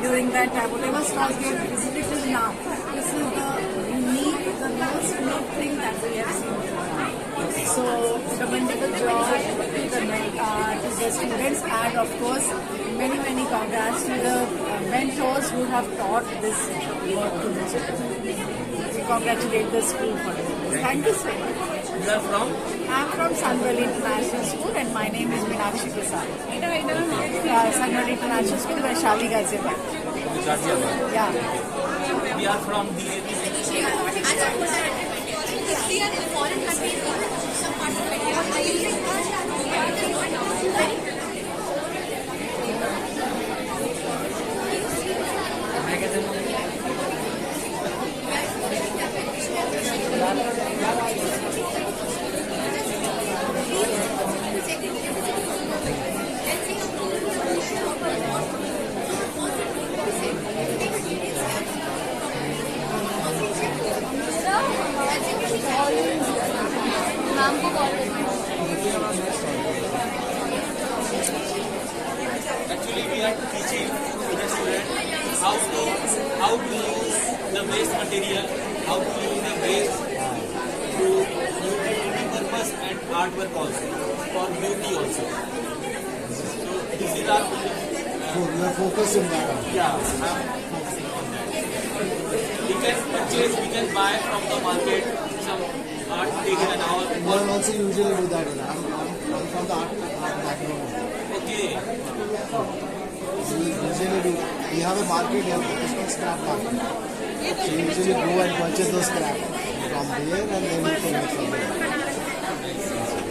during that time, whatever stall we have visited till now, this is the most unique thing that we have seen till now. So, commendable job to the students and of course, many congrats to the mentors who have taught this work to the children. We congratulate the school for this. Thank you so much. You are from? I am from Sunwell International School and my name is Meenakshi Prasad. Sunwell International School, Vaishali Ghaziabad. Yeah. We are from the Actually, we are teaching to the students how to use the waste material, how to use the waste to utility purpose and artwork also, for beauty also. So this is our So you are focused in that. yeah. I'm focusing on that. We can purchase, we can buy from the market some art material and all. I also usually do that. I'm from the art background. Okay. We usually do. We have a market here, professional scrap market. So we usually go and purchase those scrap from there and then we can make from there.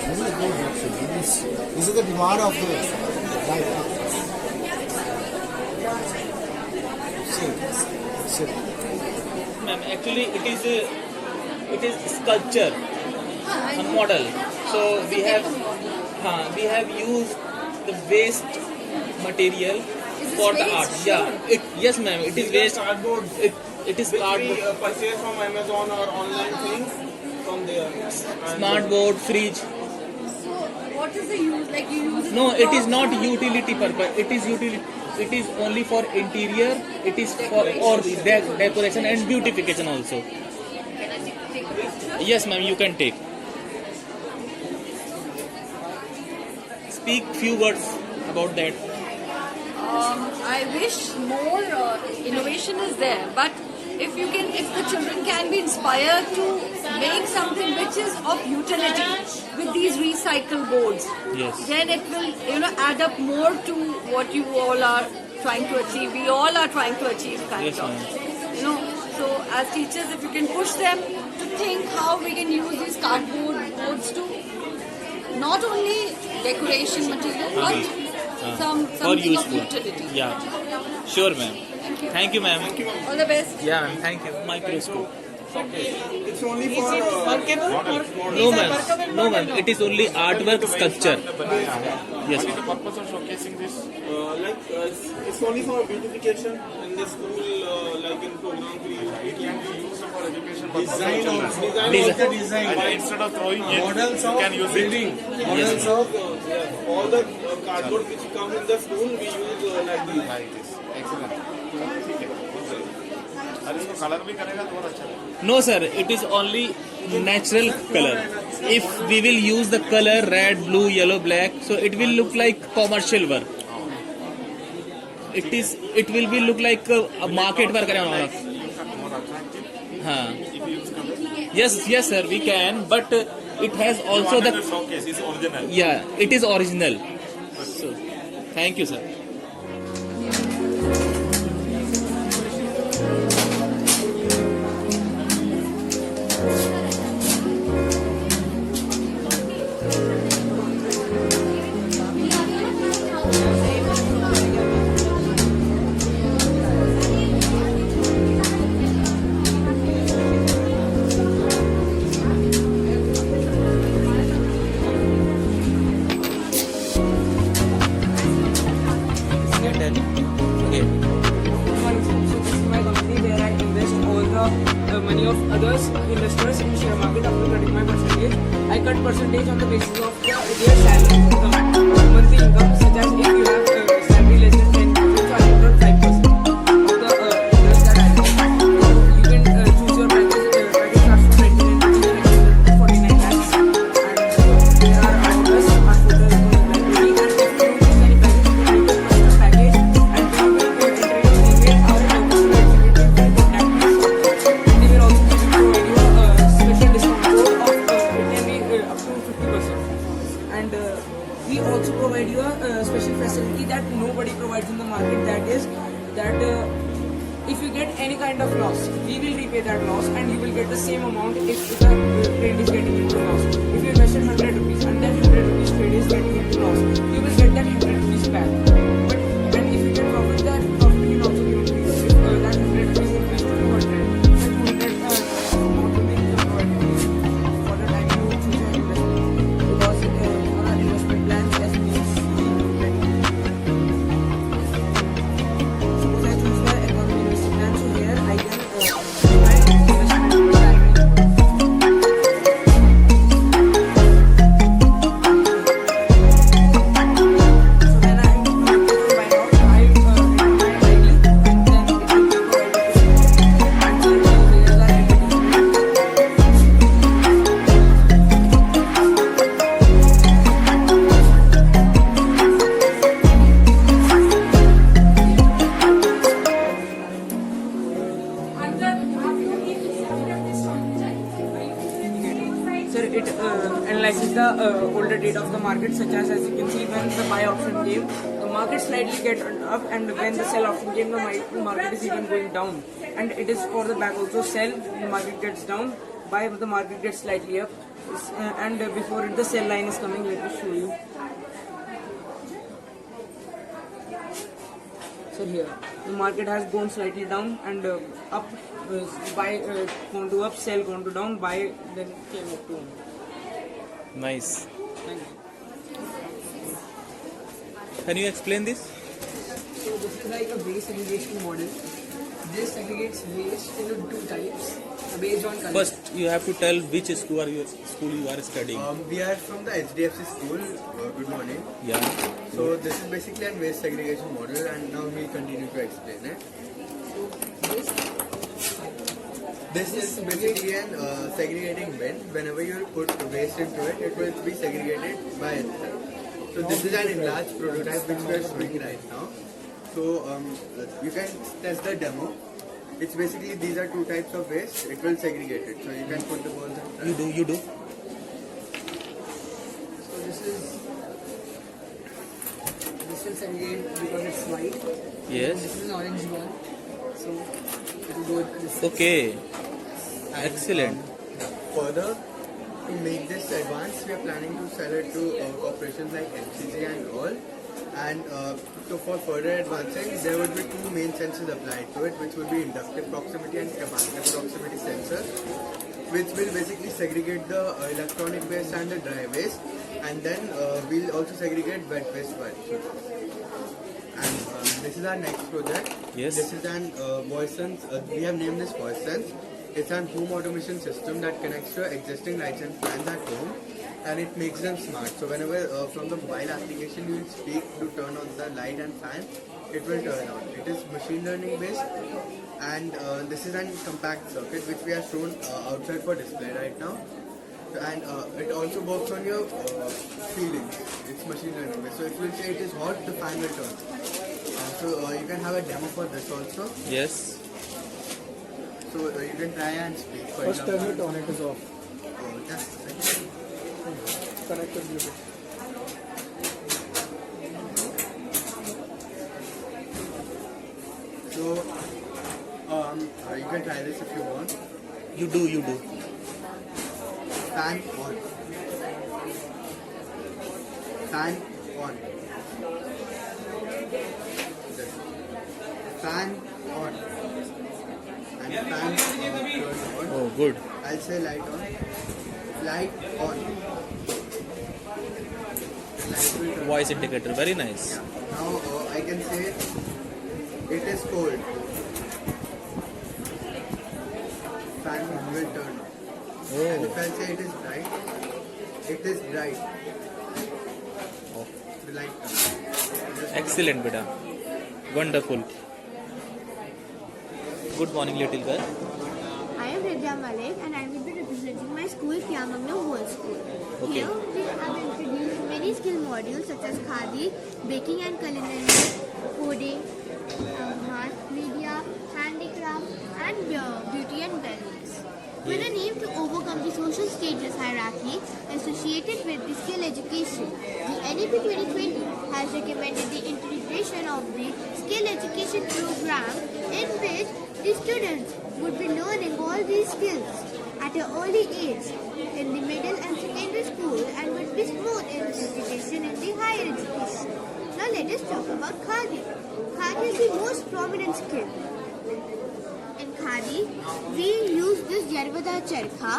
This is a good option. This is the demand of the right. Sit. Ma'am, actually it is sculpture, a model. So we have used the waste material for the art. Yeah, yes ma'am, it is waste. Cardboard. It is Which cardboard. we purchase from Amazon or online things from there. And Smart board, fridge. So, what is the use? Like you use it No, for it is not props? utility purpose. It is utility. It is only for interior. It is for or decoration and beautification also. Yes, ma'am, you can take. Speak few words about that. I wish more innovation is there, but if the children can be inspired to make something which is of utility with these recycle boards, Yes. then it will add up more to what you all are trying to achieve. We all are trying to achieve kind Yes, of. ma'am. So as teachers, if you can push them to think how we can use these cardboard boards to not only decoration material, but For something of useful. utility. Yeah. Sure, ma'am. Thank you, ma'am. All the best. Yeah, ma'am. Thank you. Microscope. it's only for No, ma'am. No, ma'am. It is only artwork sculpture. Yes, What is the ma'am. purpose of showcasing this? it's only for beautification in the school, like in programs we use it. It can be used for education purpose. Design also. Design. And instead of throwing it, Models you of can use building. it. Models of All the cardboard which come in the school we use like these. Like this. Excellent. ठीक है, बहुत सही। और इसको colour भी करेगा तो बहुत अच्छा लगेगा। No, sir. It is only natural color. If we will use the color red, blue, yellow, black, so it will look like commercial work. It will be look like a market work around. More attractive हाँ. if you use color. Yes, sir. We can, but it has also Wanted the to showcase is original. yeah. It is original. So, thank you, sir. Money of others investors in share market up to 35%. I cut percentage on the basis of their salary income, monthly income, such as if you have salary less than 10,000, so I cut 5%. that if you get any kind of loss, we will repay that loss and you will get the same amount if the trade is getting into loss. If you invested 100 rupees and then 100 rupees trade is getting into loss, you will get that 100 rupees back. But and if you get profit, that profit will also be increased. If that 100 rupees increased to 200, that 200 amount will be provided to you for the time you choose your investment. Because on our investment plans, as we see, suppose I choose the economy investment plan, so here I can divide investment plan. So when I click on buy now, I enter my ID and then it will be provided to me. And so here's our entity. Sir, it analyzes the older data of the market, such as you can see when the buy option came, the market slightly get up, and when the sell option came, the market is even going down. And it is for the back also sell, the market gets down, buy, the market gets slightly up, and before it the sell line is coming. Let me show you. So here, the market has gone slightly down and up, buy gone to up, sell gone to down, buy then came up to. Nice. Thank you. Can you explain this? So this is like a waste segregation model. This segregates waste into two types based on color. First, you have to tell which school you are studying. We are from the HDFC school. Good morning. Yeah. So this is basically a waste segregation model, and now we'll continue to explain it. This is basically an segregating bin. Whenever you put waste into it, it will be segregated by itself. So this is an enlarged prototype which we are showing right now. So you can test the demo. It's basically these are two types of waste. It will segregate it. So you can put the balls in. You do. So this will segregate because it's white. Yes. This is an orange one. So it will go with this. Okay. And, Excellent. Further, to make this advanced, we are planning to sell it to corporations like NCC and all. And so for further advancing, there would be two main sensors applied to it, which would be inductive proximity and capacitive proximity sensors, which will basically segregate the electronic waste and the dry waste, and then we'll also segregate wet waste by it. And this is our next project. Yes. This is an voice sense. We have named this voice sense. It's an home automation system that connects to existing lights and fans at home, and it makes them smart. So whenever from the mobile application you will speak to turn on the light and fan, it will turn on. It is machine learning based, and this is a compact circuit which we have shown outside for display right now. And it also works on your feelings. It's machine learning based. So if you say it is hot, the fan will turn. So you can have a demo for this also. Yes. So you can try and speak. For First turn example. it on, it is off. Just a second. Connected Bluetooth. So you can try this if you want. You do. Fan on. Fan on. This. Fan on. And fan turned on. Oh, good. I'll say light on. Light on. Light will turn Voice indicator. Very nice. Now I can say it is cold. Fan will turn on. And if Oh. I say it is bright, it is bright. The light turns. Excellent, beta. Wonderful. Good morning, little girl. I am Ridya Malik and I will be representing my school, Kyamangla World School. Okay. Here we have introduced many skill modules such as Khadi, baking and culinary, coding, math, media, handicraft and beauty and wellness. With an aim to overcome the social status hierarchy associated with the skill education, the NEP 2020 has recommended the integration of the skill education program The students would be learning all these skills at an early age in the middle and secondary school and would be smooth in education in the higher education. Now let us talk about Khadi. Khadi is the most prominent skill. In Khadi, we use this Yarvada charkha,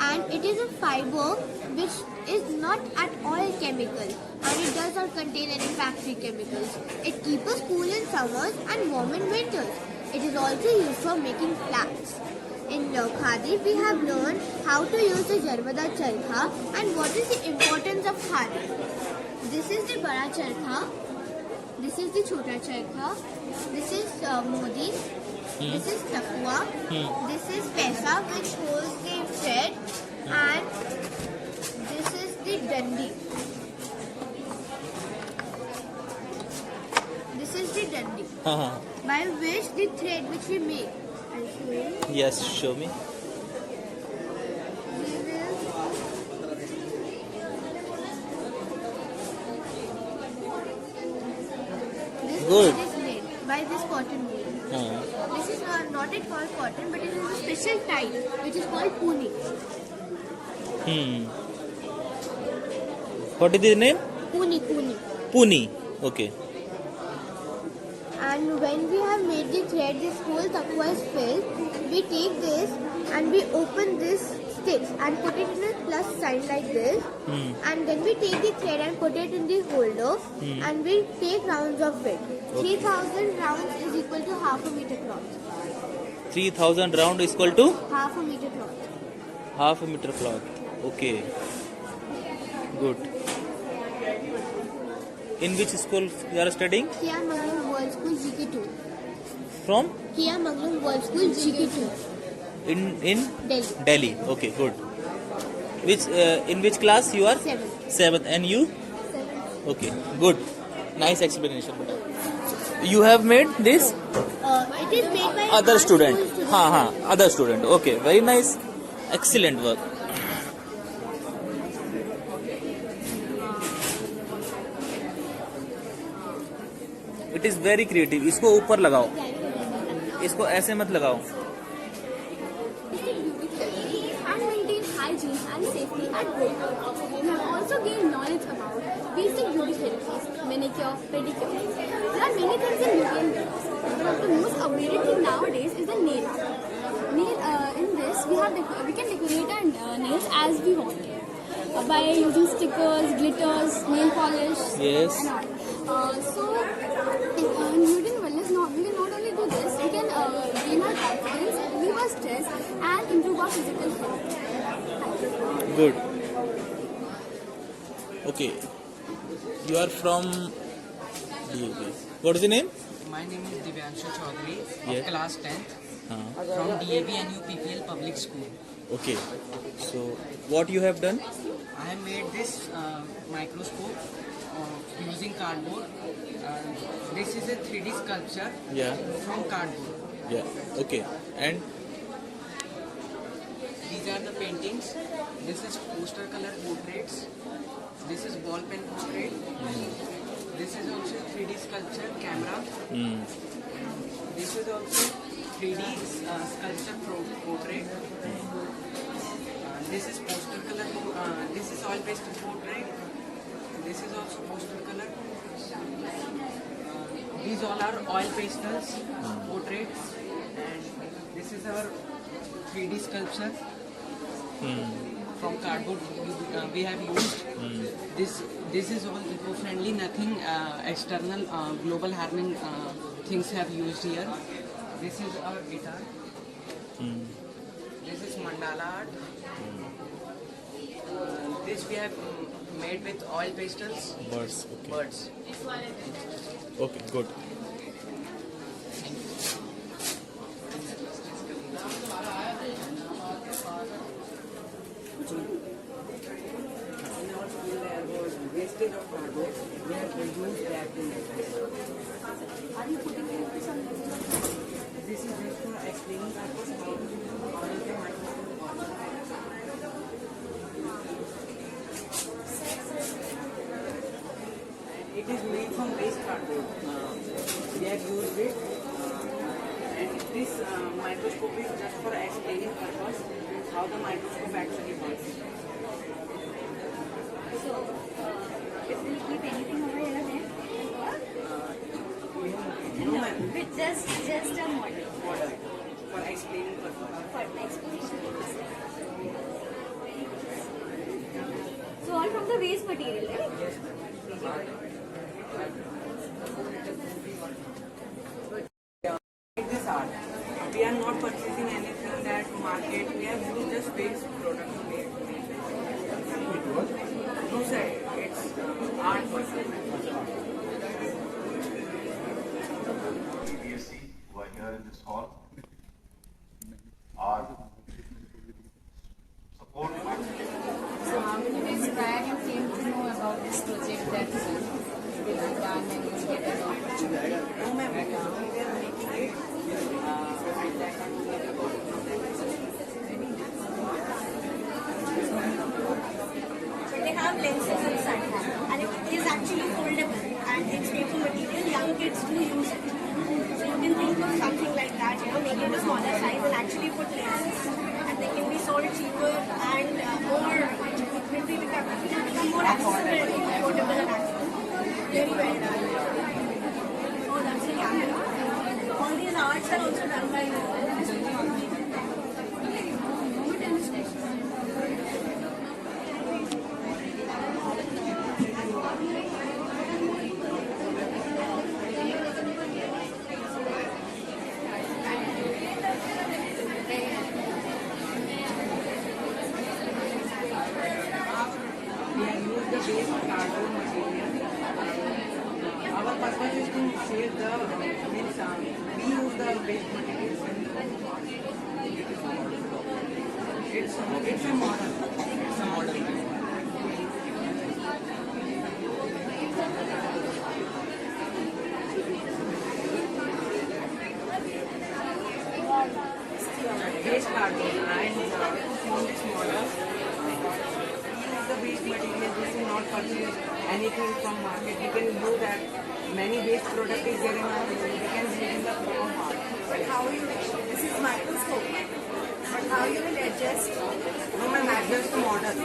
and it is a fiber which is not at all chemical, and it does not contain any factory chemicals. It keeps us cool in summers and warm in winters. It is also used for making flags. In Khadi, we have learned how to use the Yarvada charkha and what is the importance of Khadi. This is the Bada charkha. This is the Chota charkha. This is Modi. This is Takwa. This is Paisa, which holds the thread, and this is the Dandi. This is the Dandi, by which the thread which we make. I'll show you. Yes, show me. We will this Good. thread is made by this cotton wool. This is not at all cotton, but it is a special type which is called puni. What is the name? Puni. Puni. Okay. And when we have made the thread, this whole takwa is filled. We take this and we open this sticks and put it in a plus sign like this. And then we take the thread and put it in the holder and we take rounds of it. 3000 rounds is equal to half a meter cloth. 3000 round is equal to Half a meter cloth. half a meter cloth. Okay. Good. In which school you are studying? Kia Mangalam World School GK2. From? Kia Mangalam World School GK2. In Delhi. Delhi. Okay, good. Which in which class you are? 7th. 7th. And you? 7th. Okay, good. Nice explanation. You have made this? It is made by Other our student. school students. Other student. Okay, very nice. Excellent work. It is very creative. इसको ऊपर लगाओ. इसको ऐसे मत लगाओ. And maintain hygiene and safety at work. We have also gained knowledge about basic beauty therapies, manicure, pedicure. There are many things in beauty and wellness. One of the most awaited thing nowadays is the nail art. In this, we can decorate our nails as we want by using stickers, glitters, nail polish, Yes. and all. In beauty and wellness, we can not only do this, we can gain our confidence, relieve our stress, and improve our physical health. Good. Okay. You are from DAV. What is the name? My name is Divyanshu Chaudhary of Yeah. class 10th from DAV and UPPL Public School. Okay. So, what you have done? I have made this microscope using cardboard. This is a 3D sculpture Yeah. from cardboard. Yeah. Okay. And These are the paintings. This is poster color portraits. This is ball pen portrait. This is also 3D sculpture camera. This is also 3D sculpture portrait. This is poster color. This is oil pastel portrait. This is also poster color. These all are oil pastels portraits, and this is our 3D sculpture from cardboard we have used. This is all eco-friendly. Nothing external global harming things have used here. This is our guitar. This is mandala art. This we have made with oil pastels. birds. Okay. Birds. Okay. Good. Wastage of cardboard, we have reduced that to This is just for explaining purpose how to use the microscope. It is made from waste cardboard. We have used it, and this microscope is just for explaining purpose how the microscope actually works. So, if we keep anything over here, then No ma'am. with just a model Model for explaining purpose. for explanation. So all from the waste material, right? Like this art, we are not purchasing anything that market. We have used just waste product to make. No sir, it's art purchase. BSc who are here in this hall are support. So how many days prior you came to know about this project that will be done and you get an opportunity? No ma'am, we are making it. So they have lenses inside and it is actually foldable and it's paper material. Young kids do use it. So you can think of something like that, make it a smaller size and actually put lenses and they can be sold cheaper and more, will become more accessible, affordable and accessible. Very well done. Oh, that's a camera. All these arts are also done by you. We have used the waste cardboard material. Our purpose is to save the means we use the waste materials and it's a model. It's a model. Waste cardboard and to form this model. The waste material, we should not purchase anything from market. We can know that many waste product is there in our we can use in the form of But how you, this is microscope, but how you will adjust no ma'am, adjust model.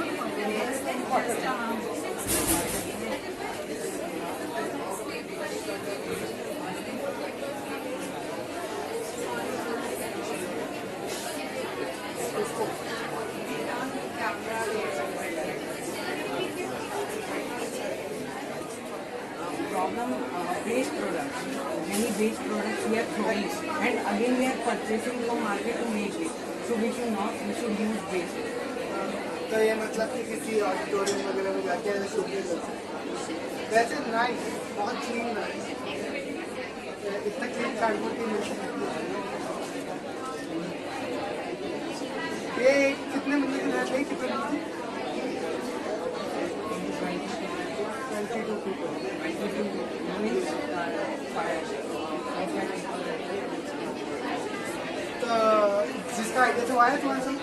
Problem waste products. Many waste products we are throwing and again we are purchasing from market to make it. So we should use waste. तो ये मतलब कि किसी auditorium वगैरह में जाके ऐसे shooting कर सकते वैसे नाइस बहुत क्लीन नाइस इतना क्लीन कार्डबोर्ड की मिल सकती है। ये कितने महीने की रहती है कितने महीने 22 people तो जिसका आइडिया तो आया तुम्हारे साथ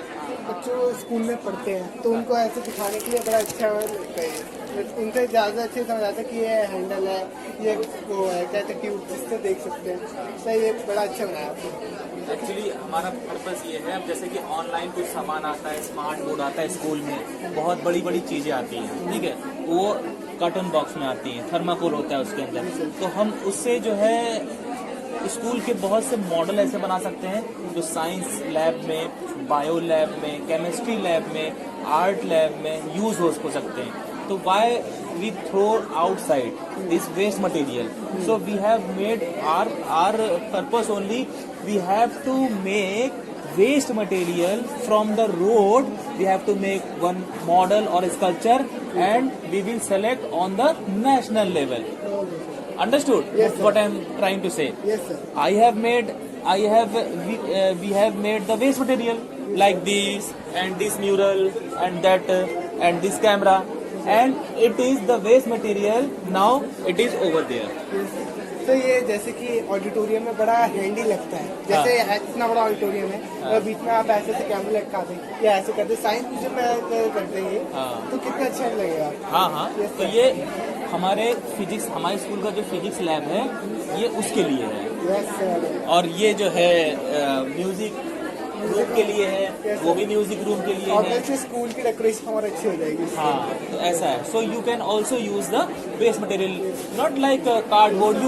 बच्चों स्कूल में पढ़ते हैं तो उनको ऐसे दिखाने के लिए बड़ा अच्छा लगता है उनसे ज़्यादा अच्छे समझ आता है कि ये हैंडल है ये वो है कहते ट्यूब जिससे देख सकते हैं तो ये बड़ा अच्छा बनाया आपने। एक्चुअली हमारा पर्पस ये है, अब जैसे कि ऑनलाइन कुछ सामान आता है, स्मार्ट बोर्ड आता है स्कूल में, बहुत बड़ी बड़ी चीज़ें आती हैं, ठीक है, वो कार्टून बॉक्स में आती हैं, थर्माकोल होता है उसके अंदर, तो हम उससे जो है स्कूल के बहुत से मॉडल ऐसे बना सकते हैं जो साइंस लैब में, बायो लैब में, केमिस्ट्री लैब में, आर्ट लैब में यूज हो सकते हैं. तो Y we throw outside this waste material? So we have made our purpose only, we have to make waste material from the road. We have to make one model or a sculpture and we will select on the national level. Understood? Yes, sir. What I am trying to say? Yes, sir. We have made the waste material like this and this mural and that and this camera, and it is the waste material. Now it is over there. तो ये जैसे कि auditorium में बड़ा handy लगता है, जैसे इतना बड़ा ऑडिटोरियम है और बीच में आप ऐसे से कैमरा लटका दें या ऐसे करते साइंस म्यूजियम में कर देंगे तो कितना अच्छा लगेगा. हाँ, तो हमारे फिजिक्स, हमारे स्कूल का जो फिजिक्स लैब है ये उसके लिए है, यस सर। और ये जो है म्यूजिक रूम के लिए है, वो भी म्यूजिक रूम के लिए है। ऑब्वियसली स्कूल की डेकोरेशन और अच्छी हो जाएगी। हाँ, तो ऐसा है। So you can also use the waste material, not like cardboard,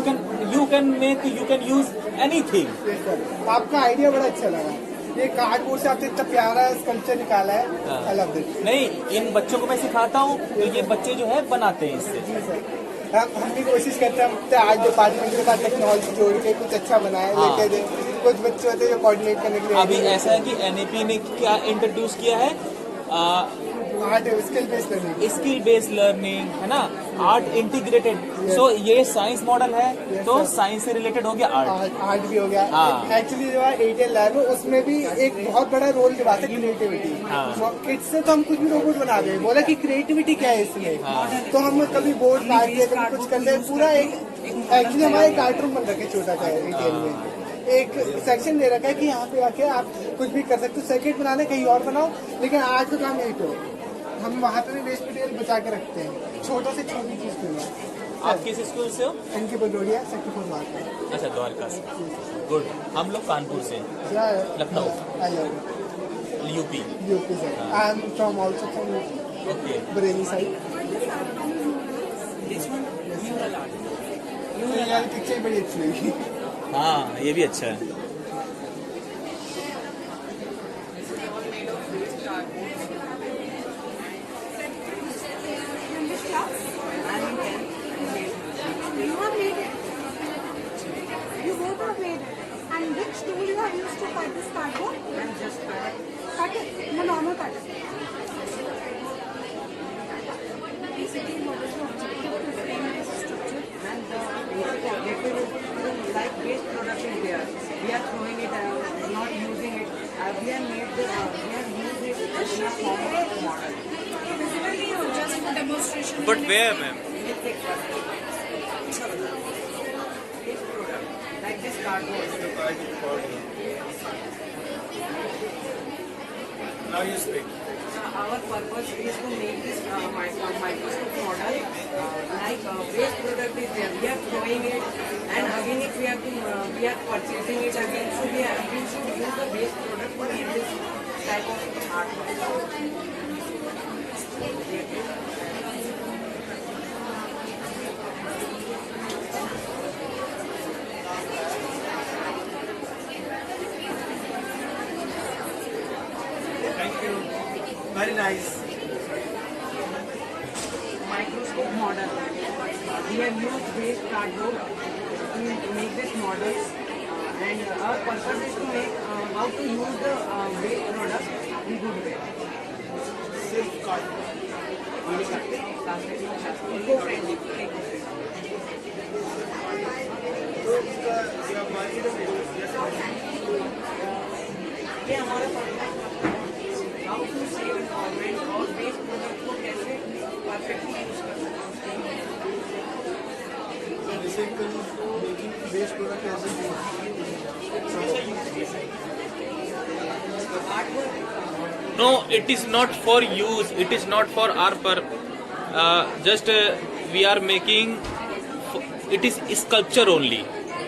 you can use anything. Yes sir, आपका आइडिया बड़ा अच्छा लगा। ये कार्डबोर्ड से आपने इतना प्यारा स्कल्पचर निकाला है, आई लव इट। नहीं, इन बच्चों को मैं सिखाता हूँ तो ये बच्चे जो है बनाते हैं इससे। जी सर, हम भी कोशिश करते हैं हम आर्ट डिपार्टमेंट के साथ टेक्नोलॉजी जोड़ के कुछ अच्छा बनाए, हाँ। लेके दे। कुछ बच्चे होते हैं जो कोऑर्डिनेट करने के लिए। अभी ऐसा है कि एनईपी ने क्या इंट्रोड्यूस किया है, art skill based learning. Skill based learning, है ना, आर्ट इंटीग्रेटेड। सो ये साइंस मॉडल है, तो साइंस से रिलेटेड हो गया आर्ट। आर्ट भी हो गया। हाँ। एक्चुअली जो है एटीएल लैब है उसमें भी एक बहुत बड़ा रोल निभाता है क्रिएटिविटी। हाँ। किड्स से तो हम कुछ भी रोबोट बना दें, बोला कि क्रिएटिविटी क्या है इसमें। हाँ। तो हम कभी बोर्ड काट दिए, कभी कुछ करते हैं, पूरा एक एक्चुअली हमारा एक आर्ट रूम बन रखा है छोटा सा एटीएल में। एक सेक्शन दे रखा है कि यहाँ पे आके आप कुछ भी कर सकते हो, सर्किट बनाने कहीं और बनाओ, लेकिन आर्ट का काम यही तो हम वहाँ पे भी वेस्ट मटेरियल बचा के रखते हैं, छोटा से छोटी चीज के लिए। आप किस स्कूल से हो? इनकी बदौड़िया सेक्टर 4 मार्क। अच्छा, द्वारका से। गुड। हम लोग कानपुर से, क्या है? लखनऊ, यूपी। यूपी से। I am from also from okay. Bareilly side. यार पिक्चर बड़ी अच्छी लगी। हाँ, ये भी अच्छा है। You have made it. You both have made it. And which tool you have used to cut this cardboard? I'm just Cut it. No, normal cut it. Basically, what is the objective to frame this structure? and the basic objective is to like waste product is there. We are throwing it out, not using it. We have used it in a form of model. Physically or just for demonstration? But where, ma'am? Waste product like this cardboard. Now you speak. Our purpose is to make this microscope model like waste product is there. We are throwing it, and again if we are purchasing it again, so we should use the waste product for this type of art. Thank you. Very nice. Microscope model. We have used waste cardboard to make this model, and our purpose is to make how to use the waste product in good way. Silk cardboard. Eco-friendly. So you have marketed it. ये हमारा how to save environment और waste product को कैसे perfectly use करना Basically, making waste product as a No, it is not for use. It is not for our just we are making. It is sculpture only.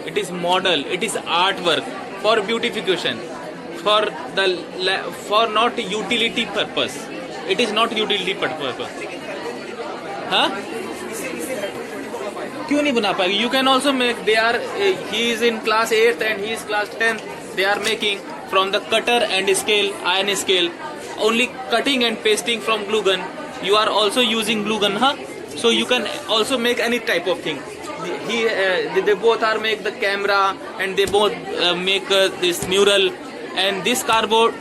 It is model. It is artwork for beautification. For not utility purpose. It is not utility purpose. हाँ? क्यों नहीं बना पाएगी? You can also make. He is in class 8th and he is class 10th. They are making from the cutter and scale, iron scale, only cutting and pasting from glue gun. You are also using glue gun, huh? So you can also make any type of thing. They both are make the camera and they both make this mural. And this cardboard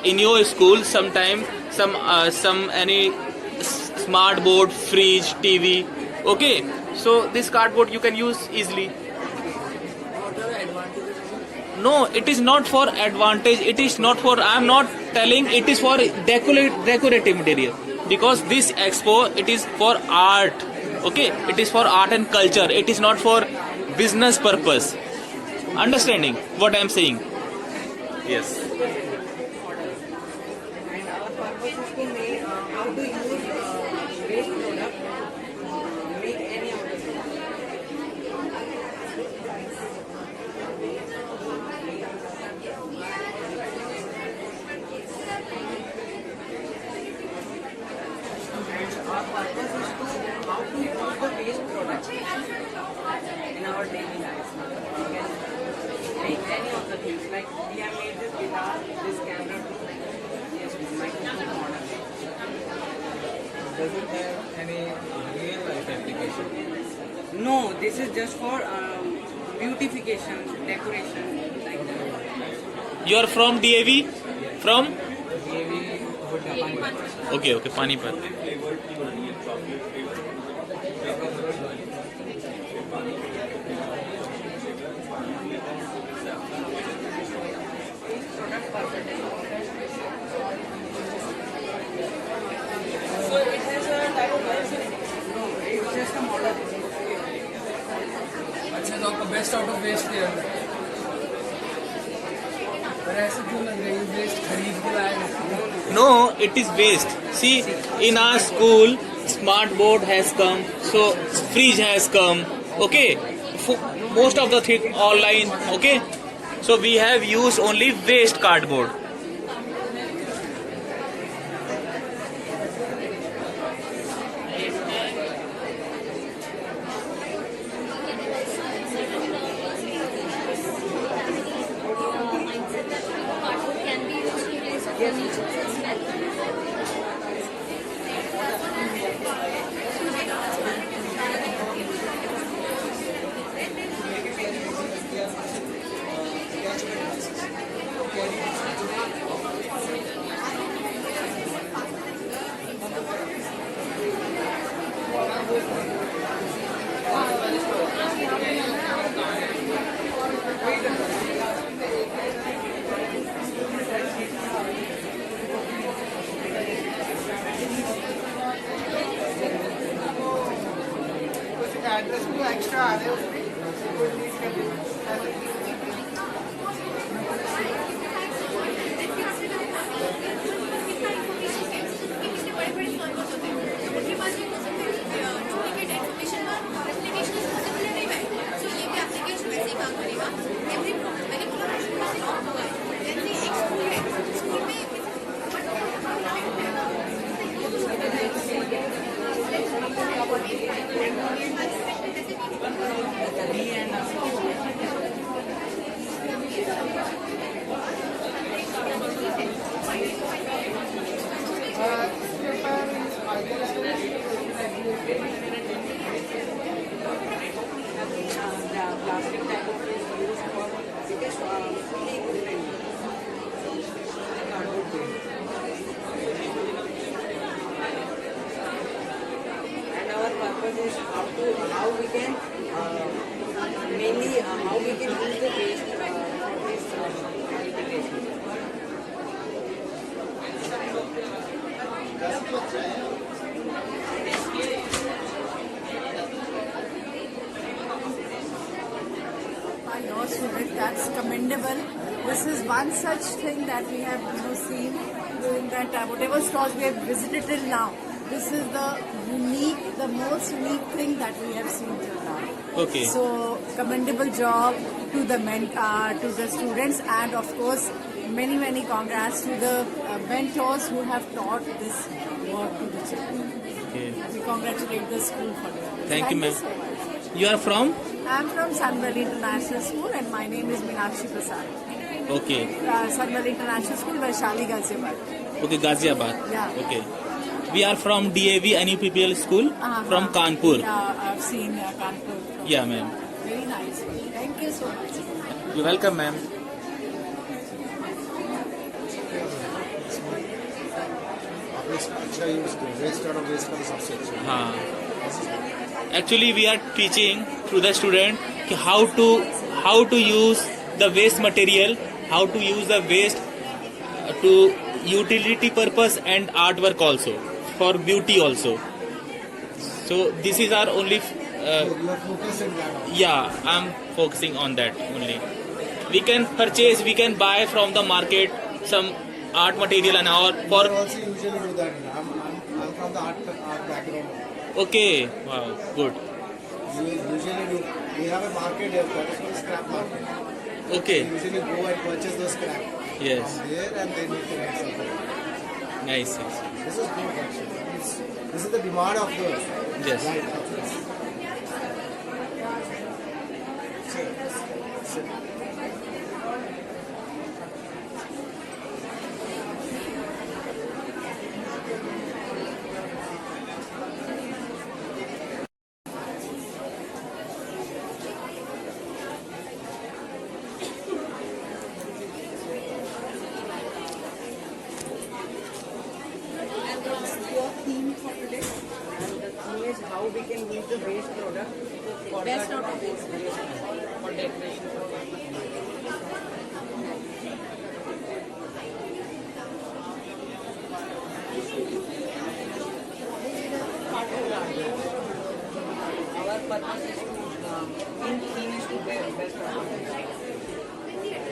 in your school sometime some any smart board, fridge, TV. Okay, so this cardboard you can use easily. No, it is not for advantage. It is not for. I am not telling it is for decorative material, because this expo it is for art. Okay, it is for art and culture. It is not for business purpose. Understanding what I am saying? Yes. and our purpose is to make how to use waste product make how to use the waste products in our daily lives. We can make any of the things, like we have made this guitar, this camera too. Yes, microphone model. Does it have any real life application? No, this is just for beautification, decoration, like that. You are from DAV? From? Okay, Panipat. So it has a type of version. No, it's just a model. अच्छा तो आपका best out of waste किया पर ऐसे क्यों लग रहा है वेस्ट खरीद के लाए No, it is waste. See, in our school, smart board has come, so fridge has come. Okay, most of the thing online. Okay, so we have used only waste cardboard. Cardboard can be used in place of furniture as well. Address को extra आ रहे हैं उसमें कोई चीज कर Plastic type of is used for biggest fully equipment. Cardboard thing. And our purpose is how we can mainly how we can use the waste for this utilization. By your student, that's commendable. This is one such thing that we have seen during that time. Whatever stores we have visited till now, this is the most unique thing that we have seen till now. Okay. So commendable job to the to the students, and of course many congrats to the mentors who have taught this work to the children. Okay. We congratulate the school for that. Thank you, ma'am. so much. You are from? I'm from Sunwell International School and my name is Meenakshi Prasad. Okay. Sunwell International School, Vaishali, Ghaziabad. Okay, Ghaziabad. Yeah. Okay. We are from DAV NUPPL school from Kanpur. Yeah, I've seen Kanpur. Yeah, ma'am. Very nice. Thank you so much. You're welcome, ma'am. अच्छा use करो waste out of waste का सबसे अच्छा हाँ. Actually, we are teaching to the student how to use the waste material, how to use the waste to utility purpose and artwork also, for beauty also. So this is our only. you are focusing that. Yeah, I'm focusing on that only. We can purchase, we can buy from the market some art material and our for. I also usually do that. I'm from the art background. Okay, wow, good. We usually do. We have a market here, that is called scrap market. Okay, We usually go and purchase the scrap yes. from there, and then we can make something. Nice. Yes. This is good actually. This is the demand of the Yes. light. And your theme for today, and the theme is how we can use the waste product for Best that- out of waste. for decoration. Our purpose is to theme is to best out of waste.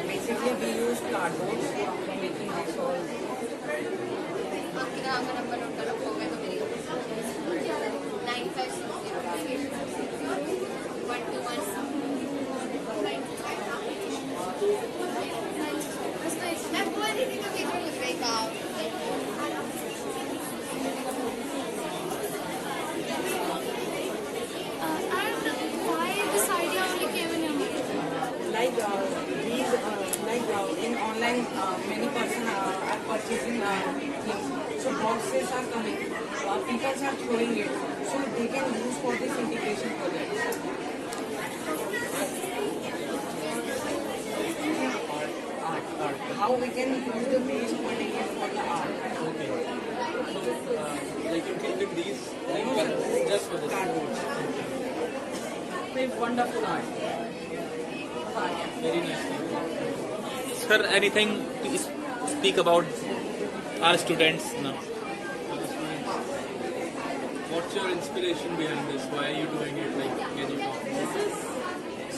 Basically, we use cardboard for making this all. This idea only came in your mind? Like these, in online, many person are purchasing things. So boxes are coming. People are throwing it. So they can use for this integration project. Art. How we can use the waste material for the art. Like you created these just for this. Cardboard. It's wonderful art. Very nice. Sir, anything to speak about our students now? What's your inspiration behind this? Why are you doing it? Like, can you talk?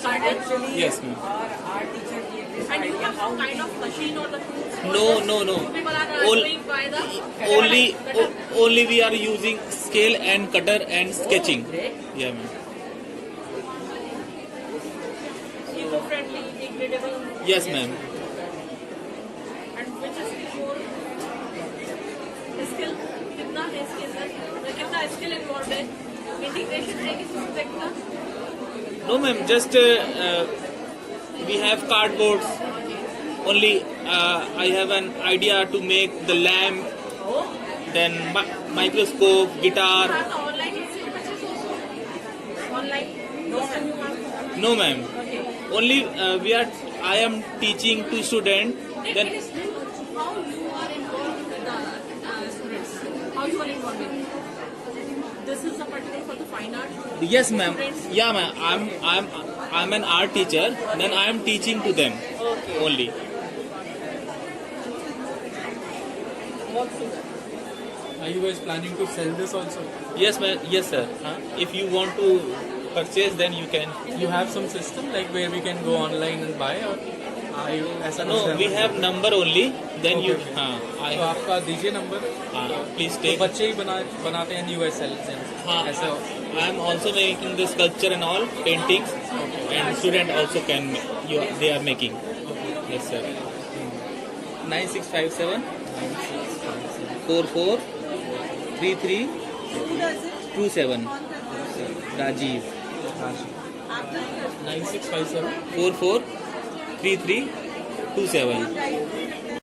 Actually, Yes, ma'am. our art teacher gave this And you idea have how some kind of machine or the tools? No. People are All- doing by the Only we are using scale and cutter and sketching. Yeah, ma'am. eco-friendly, degradable. Yes, ma'am. And which is more skill? कितना है skill? कितना skill involved है? Integration है किस subject का? No, ma'am. Just we have cardboards. Only I have an idea to make the lamp, then microscope, guitar. Have the online purchase also? Online? No, ma'am. Only I am teaching to student. Then How you are involved with the students? How you are involved in it? This is a particular for the fine art. yes, ma'am. Yeah, ma'am. I'm an art teacher. Then I am teaching to them only. Are you guys planning to sell this also? Yes, ma'am. Yes, sir. If you want to purchase, then you can. You have some system like where we can go online and buy, or are you ऐसा No, कुछ है? we have number only. Then Okay, you. okay. तो आपका दीजिए number. Please तो take. बच्चे ही बनाते हैं, you guys sell them. ऐसा. I am also making the sculpture and all paintings, and student also can. They are making. Yes, sir. 9657 44 33 27. Rajiv. 9657 44 33 27.